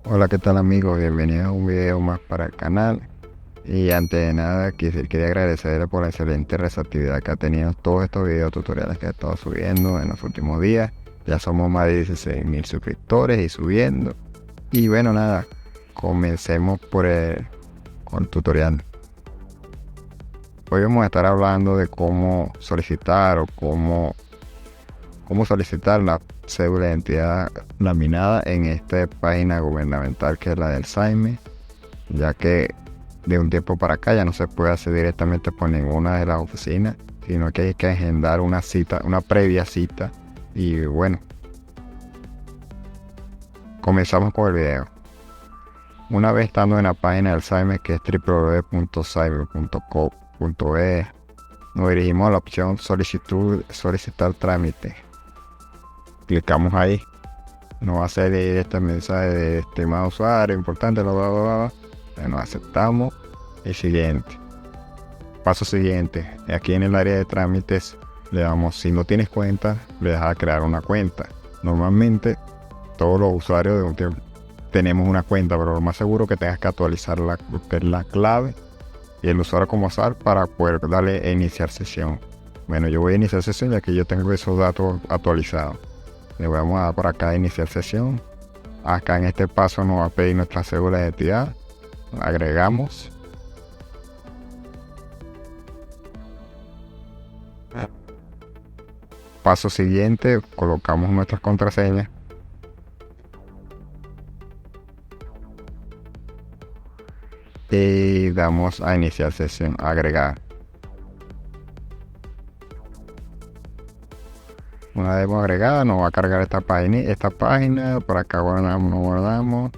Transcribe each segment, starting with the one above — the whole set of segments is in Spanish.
Hola, ¿qué tal amigos? Bienvenidos a un video más para el canal. Y antes de nada, quería agradecerle por la excelente receptividad que ha tenido todos estos videos tutoriales que he estado subiendo en los últimos días. Ya somos más de 16.000 suscriptores y subiendo. Y bueno, nada, comencemos con el tutorial. Hoy vamos a estar hablando de cómo solicitar o cómo solicitar la cédula de identidad laminada en esta página gubernamental que es la del SAIME, ya que de un tiempo para acá ya no se puede hacer directamente por ninguna de las oficinas, sino que hay que agendar una cita, una previa cita. Y bueno, comenzamos con el video. Una vez estando en la página del SAIME, que es www.saime.co.es, nos dirigimos a la opción solicitar trámite. Clicamos ahí. Nos va a salir este mensaje de estimado usuario, importante, bla, bla, bla, bla. Bueno, aceptamos. Y siguiente. Paso siguiente. Aquí en el área de trámites le damos, si no tienes cuenta, le das a crear una cuenta. Normalmente todos los usuarios de un tiempo tenemos una cuenta, pero lo más seguro que tengas que actualizar la clave y el usuario como tal para poder darle a iniciar sesión. Bueno, yo voy a iniciar sesión ya que yo tengo esos datos actualizados. Le vamos a dar por acá a iniciar sesión. Acá en este paso nos va a pedir nuestra cédula de identidad. Agregamos. Paso siguiente, colocamos nuestras contraseñas. Y damos a iniciar sesión, agregar. Una vez agregada nos va a cargar esta página, por acá guardamos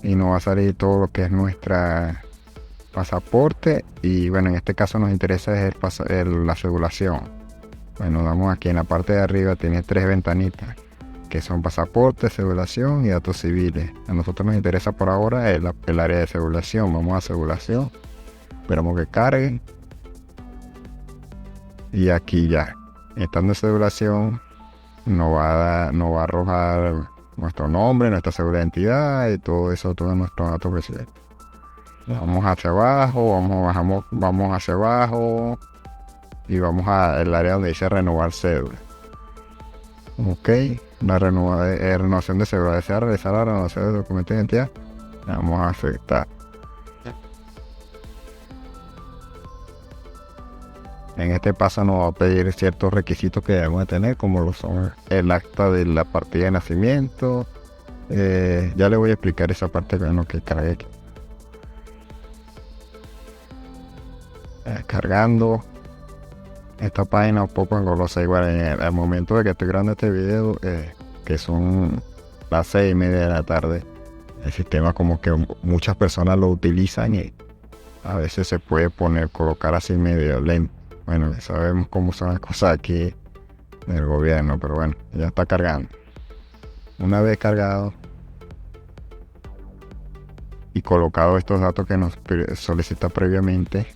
y nos va a salir todo lo que es nuestra pasaporte. Y bueno, en este caso nos interesa es la cedulación. Bueno, damos aquí en la parte de arriba, tiene tres ventanitas que son pasaporte, cedulación y datos civiles. A nosotros nos interesa por ahora el área de cedulación. Vamos a cedulación, esperamos que cargue y aquí ya, estando en cedulación, nos va a arrojar nuestro nombre, nuestra cédula de identidad y todo eso, todos nuestros datos personales. Vamos hacia abajo, vamos hacia abajo y vamos al área donde dice renovar cédula. Ok, la renovación de cédula. ¿Desea realizar la renovación de documento de identidad? Vamos a aceptar. En este paso nos va a pedir ciertos requisitos que debemos de tener, como lo son el acta de la partida de nacimiento. Ya le voy a explicar esa parte con lo que cargué aquí. Cargando. Esta página un poco engorrosa igual en el momento de que estoy grabando este video, que son las 6:30 de la tarde. El sistema como que muchas personas lo utilizan y a veces se puede colocar así medio lento. Bueno, ya sabemos cómo son las cosas aquí del gobierno, pero bueno, ya está cargando. Una vez cargado y colocado estos datos que nos solicita previamente,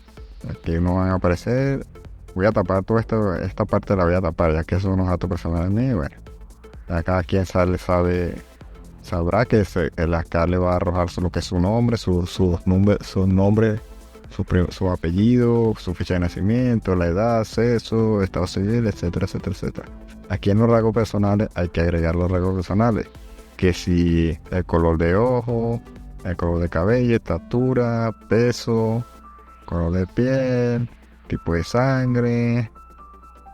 aquí nos van a aparecer. Voy a tapar toda esta parte, la voy a tapar ya que son unos datos personales míos. Bueno, ya cada quien sabrá que el acá le va a arrojar lo que es su nombre, su apellido, su fecha de nacimiento, la edad, sexo, estado civil, etcétera, etcétera, etcétera. Aquí en los rasgos personales hay que agregar los rasgos personales, que si el color de ojo, el color de cabello, estatura, peso, color de piel, tipo de sangre,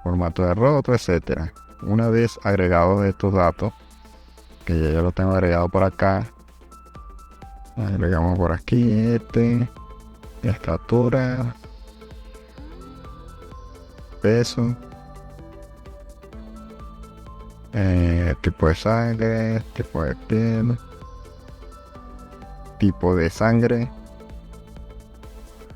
formato de rostro, etcétera. Una vez agregados estos datos, que ya lo tengo agregado por acá, agregamos por aquí estatura, peso, tipo de sangre, tipo de piel, tipo de sangre,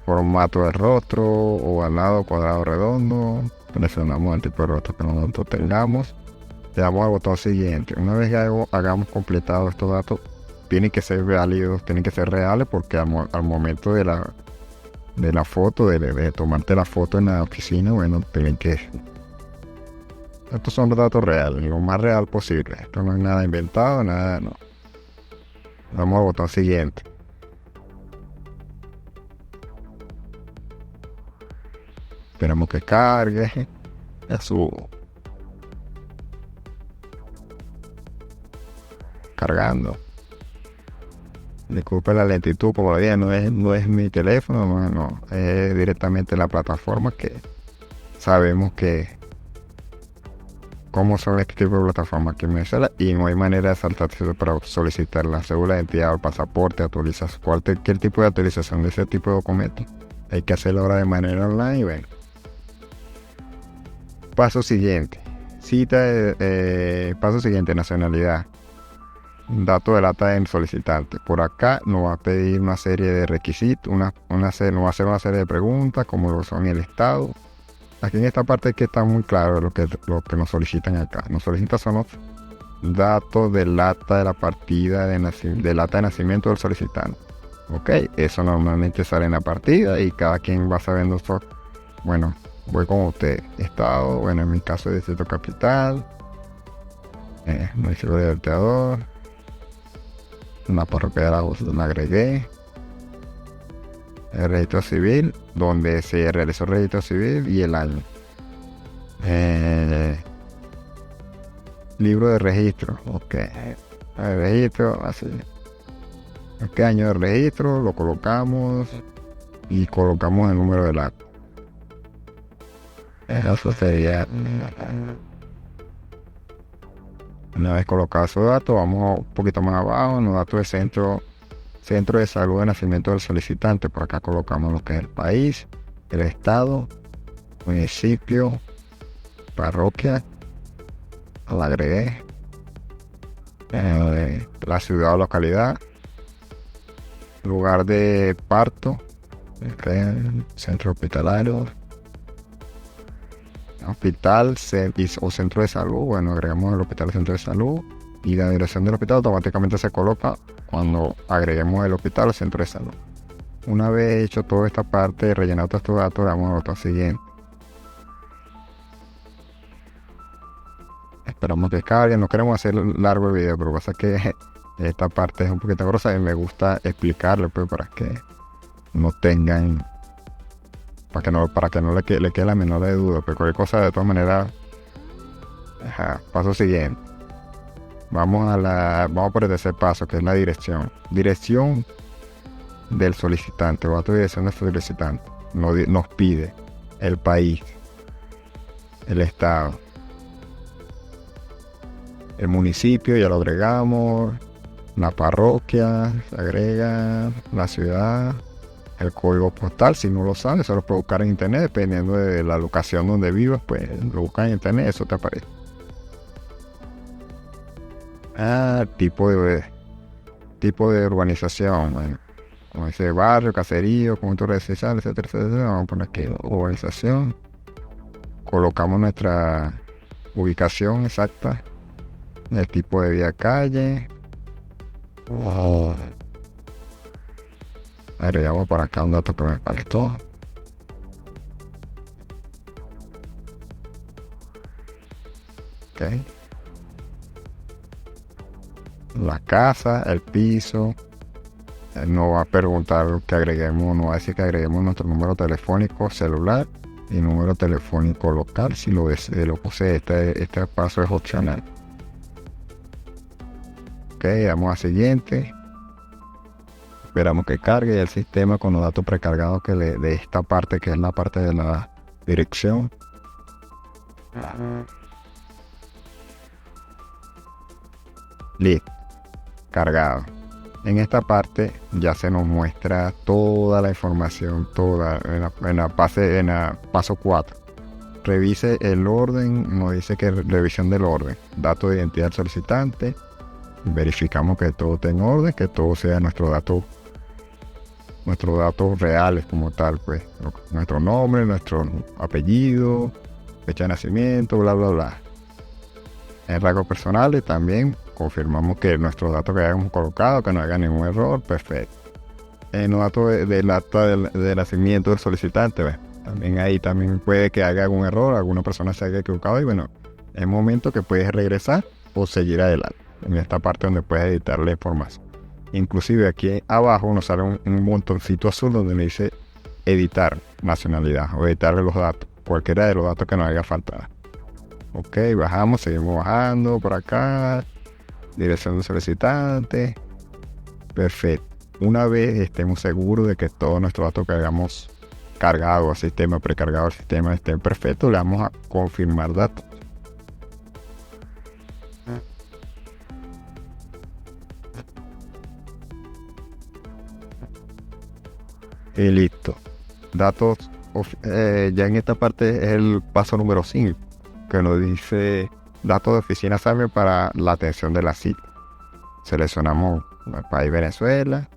formato de rostro, ovalado, cuadrado, redondo. Presionamos el tipo de rostro que nosotros tengamos. Le damos al botón siguiente. Una vez que hagamos completado estos datos, tienen que ser válidos, tienen que ser reales, porque al momento de la foto, de tomarte la foto en la oficina, bueno, tienen que... Estos son los datos reales, lo más real posible. Esto no es nada inventado, nada, no. Damos al botón siguiente. Esperamos que cargue. Ya subo. Cargando. Disculpe la lentitud, como lo dije, no es mi teléfono, no, es directamente la plataforma que sabemos que cómo son este tipo de plataformas que me sale y no hay manera de saltarse para solicitar la cédula de identidad o el pasaporte, actualizar cualquier tipo de actualización de ese tipo de documentos. Hay que hacerlo ahora de manera online y bueno. Paso siguiente. Paso siguiente, nacionalidad. Dato del acta del solicitante. Por acá nos va a pedir una serie de requisitos, nos va a hacer una serie de preguntas como lo son el estado. Aquí en esta parte hay que estar muy claro lo que nos solicitan acá. Nos solicitan son los datos del acta de la partida del acta de nacimiento del solicitante. Ok, eso normalmente sale en la partida y cada quien va sabiendo eso. Bueno, voy con usted. Estado, bueno, en mi caso es Distrito Capital, municipio de Verteador. Una parroquia de la agregué. El registro civil, donde se realizó el registro civil y el año. Libro de registro, ok. El registro, así. ¿Qué año de registro? Lo colocamos y colocamos el número del acta. Eso sería. Una vez colocado esos datos, vamos un poquito más abajo en los datos del centro de salud de nacimiento del solicitante. Por acá colocamos lo que es el país, el estado, municipio, parroquia, la agregué, la ciudad o localidad, lugar de parto, centro hospitalario, hospital o centro de salud. Bueno, agregamos el hospital o centro de salud y la dirección del hospital automáticamente se coloca cuando agreguemos el hospital o centro de salud. Una vez hecho toda esta parte, rellenado todos estos datos, damos al botón siguiente. Esperamos que cargue. No queremos hacer largo el video, pero lo que pasa es que esta parte es un poquito grosa y me gusta explicarlo pues, para que no tengan, para que no le quede la menor de duda, pero cualquier cosa de todas maneras. Paso siguiente. Vamos por el tercer paso, que es la dirección. Dirección del solicitante, o dato de dirección del solicitante. Nos pide el país, el estado, el municipio, ya lo agregamos, la parroquia, se agrega, la ciudad, el código postal, si no lo sabes, se lo puedes buscar en internet, dependiendo de la locación donde vivas, pues lo buscas en internet, eso te aparece. Tipo de urbanización, bueno, como dice barrio, caserío, conjunto residencial, etcétera, etcétera. Vamos a poner aquí urbanización, colocamos nuestra ubicación exacta, el tipo de vía calle. Agregamos por acá un dato que me faltó. Ok. La casa, el piso. Nos va a preguntar que agreguemos, nos va a decir que agreguemos nuestro número telefónico celular y número telefónico local. Si lo posee, este paso es opcional. Ok, damos a siguiente. Esperamos que cargue el sistema con los datos precargados de esta parte, que es la parte de la dirección. Listo, cargado. En esta parte ya se nos muestra toda la información, toda en la paso 4. Revise el orden, nos dice que revisión del orden, datos de identidad del solicitante. Verificamos que todo esté en orden, que todo sea nuestros datos reales como tal, pues nuestro nombre, nuestro apellido, fecha de nacimiento, bla bla bla. En rasgos personales también confirmamos que nuestros datos que hayamos colocado, que no haya ningún error, perfecto. En los datos del acta de nacimiento del solicitante, ¿ves? También puede que haya algún error, alguna persona se haya equivocado y bueno, es momento que puedes regresar o seguir adelante. En esta parte donde puedes editar la información. Inclusive aquí abajo nos sale un botoncito azul donde me dice editar nacionalidad o editar los datos, cualquiera de los datos que nos haga falta. Ok, bajamos, seguimos bajando por acá, dirección de solicitante, perfecto. Una vez estemos seguros de que todos nuestros datos que hayamos cargado al sistema, precargado al sistema estén perfectos, le damos a confirmar datos. Y listo. Datos, ya en esta parte es el paso número 5, que nos dice datos de oficina SAME para la atención de la cita. Seleccionamos el país Venezuela,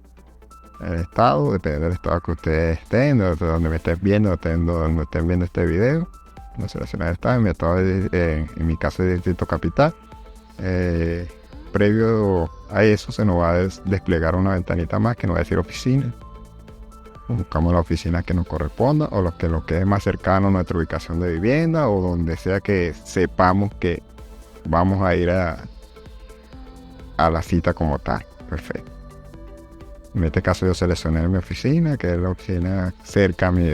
el estado, depende del estado que ustedes estén, de donde me estén viendo, donde estén viendo este video. Vamos a seleccionar el estado, en mi caso es Distrito Capital. Previo a eso se nos va a desplegar una ventanita más que nos va a decir oficina. Buscamos la oficina que nos corresponda o lo que es más cercano a nuestra ubicación de vivienda o donde sea que sepamos que vamos a ir a la cita como tal. Perfecto. En este caso yo seleccioné mi oficina, que es la oficina cerca a mi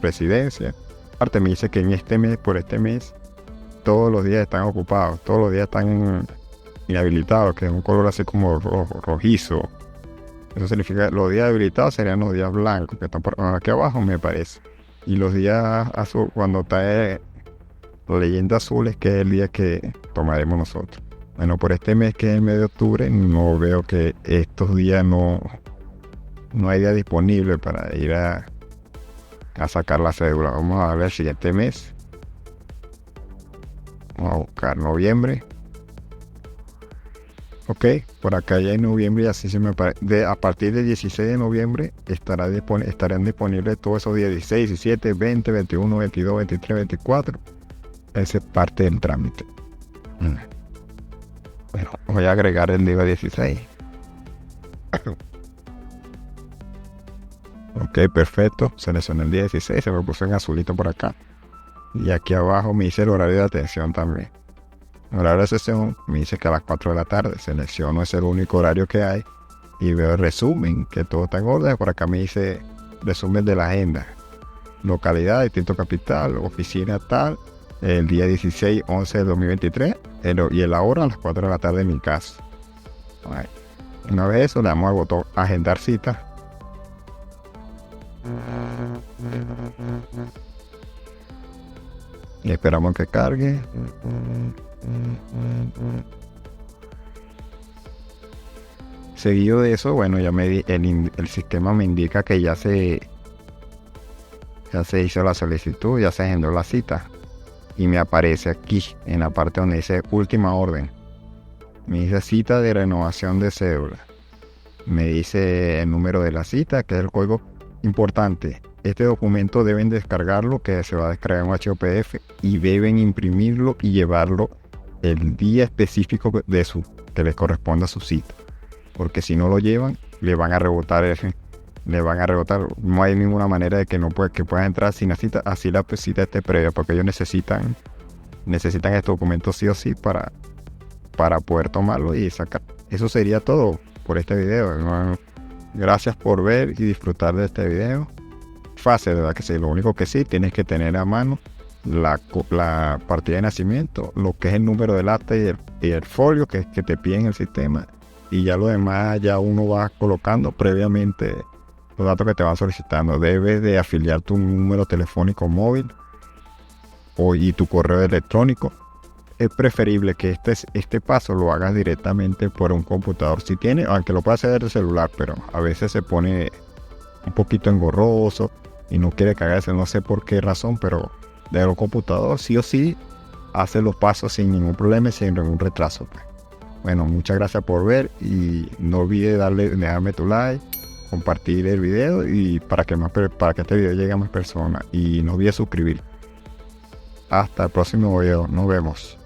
residencia. Aparte me dice que en este mes, por este mes, todos los días están ocupados, todos los días están inhabilitados, que es un color así como rojizo. Eso significa los días habilitados serían los días blancos, que están por aquí abajo me parece. Y los días azul, cuando está leyenda azul, es que es el día que tomaremos nosotros. Bueno, por este mes que es el mes de octubre, no veo que estos días no hay día disponible para ir a sacar la cédula. Vamos a ver el siguiente mes. Vamos a buscar noviembre. Ok, por acá ya en noviembre y así se me parece. A partir del 16 de noviembre estarán disponibles todos esos días 16, 17, 20, 21, 22, 23, 24. Esa es parte del trámite. Bueno, voy a agregar el día 16. Ok, perfecto. Seleccioné el día 16, se me puso en azulito por acá. Y aquí abajo me dice el horario de atención también. El horario de sesión me dice que a las 4 de la tarde. Selecciono ese el único horario que hay y veo el resumen, que todo está en orden. Por acá me dice resumen de la agenda. Localidad, Distrito Capital, oficina tal, el día 16/11 de 2023 y el hora a las 4 de la tarde en mi casa. Right. Una vez eso le damos al botón agendar cita. Y esperamos que cargue. Seguido de eso, bueno, ya el sistema me indica que ya se hizo la solicitud, ya se agendó la cita. Y me aparece aquí, en la parte donde dice última orden. Me dice cita de renovación de cédula. Me dice el número de la cita, que es el código importante. Este documento deben descargarlo, que se va a descargar en un HOPF, y deben imprimirlo y llevarlo el día específico que les corresponda a su cita. Porque si no lo llevan, le van a rebotar. No hay ninguna manera de que puedan entrar sin la cita, así la cita esté previa, porque ellos necesitan este documento sí o sí para poder tomarlo y sacar. Eso sería todo por este video. Gracias por ver y disfrutar de este video. Fácil, ¿verdad? Que sí, lo único que sí, tienes que tener a mano la partida de nacimiento, lo que es el número del acta y el folio que te piden el sistema, y ya lo demás ya uno va colocando previamente los datos que te van solicitando. Debes de afiliar tu número telefónico móvil y tu correo electrónico. Es preferible que este paso lo hagas directamente por un computador si tiene, aunque lo puedas hacer desde el celular, pero a veces se pone un poquito engorroso y no quiere cagarse, no sé por qué razón, pero desde el computador sí o sí hace los pasos sin ningún problema y sin ningún retraso. Bueno, muchas gracias por ver y no olvides dejarme tu like, compartir el video y para que este video llegue a más personas, y no olvides suscribir. Hasta el próximo video, nos vemos.